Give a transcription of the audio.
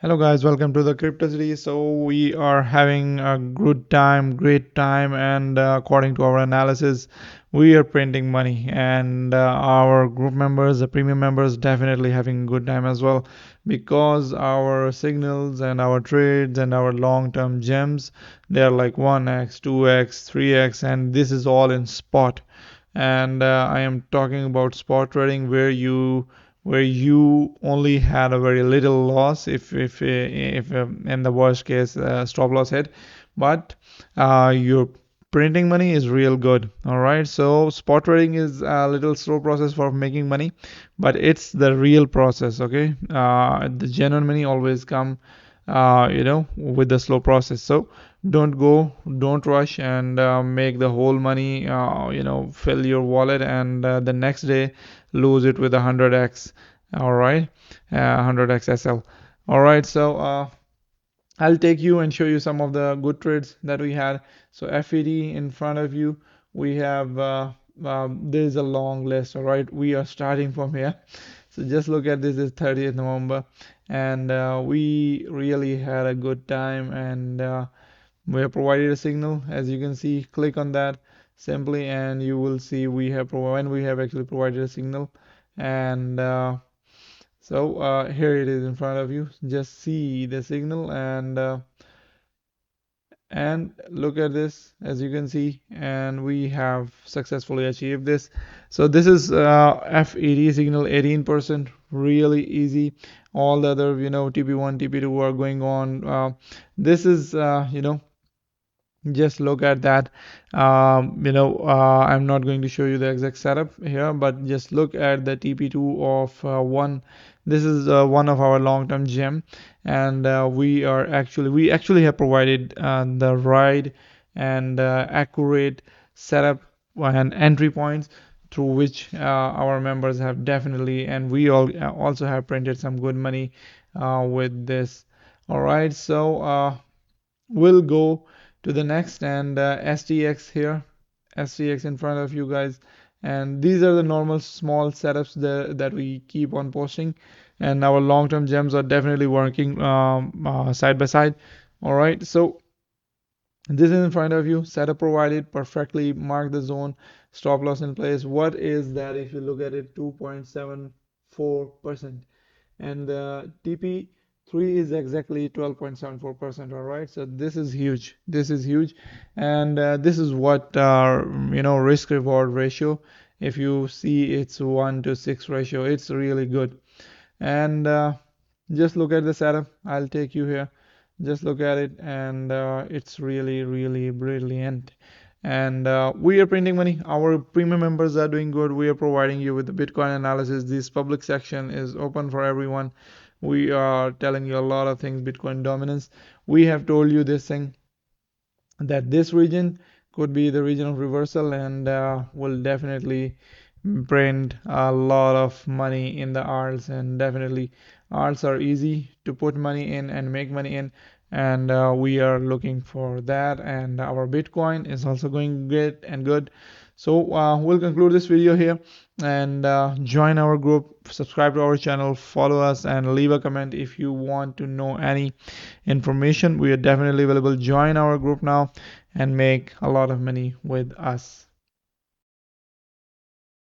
Hello guys, welcome to the Crypto City. So we are having a good time, great time, and according to our analysis, we are printing money, and our group members, the premium members, definitely having a good time as well, because our signals and our trades and our long-term gems, they are like 1x, 2x, 3x, and this is all in spot. And I am talking about spot trading where you only had a very little loss if in the worst case stop loss hit, but your printing money is real good. All right, so spot trading is a little slow process for making money, but it's the real process. Okay, the genuine money always come with the slow process. So don't rush and make the whole money, fill your wallet, and the next day lose it with 100x. All right, 100x SL. All right, so I'll take you and show you some of the good trades that we had. So FET in front of you, we have there's a long list. All right, we are starting from here. So just look at this is 30th November, and we really had a good time, and we have provided a signal. As you can see, click on that simply, and you will see when we have actually provided a signal, and here it is in front of you. Just see the signal and look at this, as you can see, and we have successfully achieved this. So this is FET signal 18%, really easy. All the other TP1 TP2 are going on. This is just look at that. I'm not going to show you the exact setup here, but just look at the TP2 of one. This is one of our long-term gem, and we actually have provided the right and accurate setup and entry points through which our members have definitely, and we all also have printed some good money with this. All right, so we'll go to the next, and STX here, STX in front of you guys, and these are the normal small setups that we keep on posting, and our long-term gems are definitely working side by side. All right, so this is in front of you, setup provided perfectly, mark the zone, stop loss in place. What is that? If you look at it, 2.74%, and the TP3 is exactly 12.74%. All right, so this is huge. This is huge, and this is what risk reward ratio. If you see, it's 1 to 6 ratio. It's really good, and just look at the setup. I'll take you here. Just look at it, and it's really, really brilliant. And we are printing money. Our premium members are doing good. We are providing you with the Bitcoin analysis. This public section is open for everyone. We are telling you a lot of things. Bitcoin dominance. We have told you this thing, that this region could be the region of reversal, and will definitely print a lot of money in the ARLs, and definitely ARLs are easy to put money in and make money in, and we are looking for that, and our Bitcoin is also going great and good. So we'll conclude this video here, and join our group, subscribe to our channel, follow us, and leave a comment if you want to know any information. We are definitely available. Join our group now and make a lot of money with us.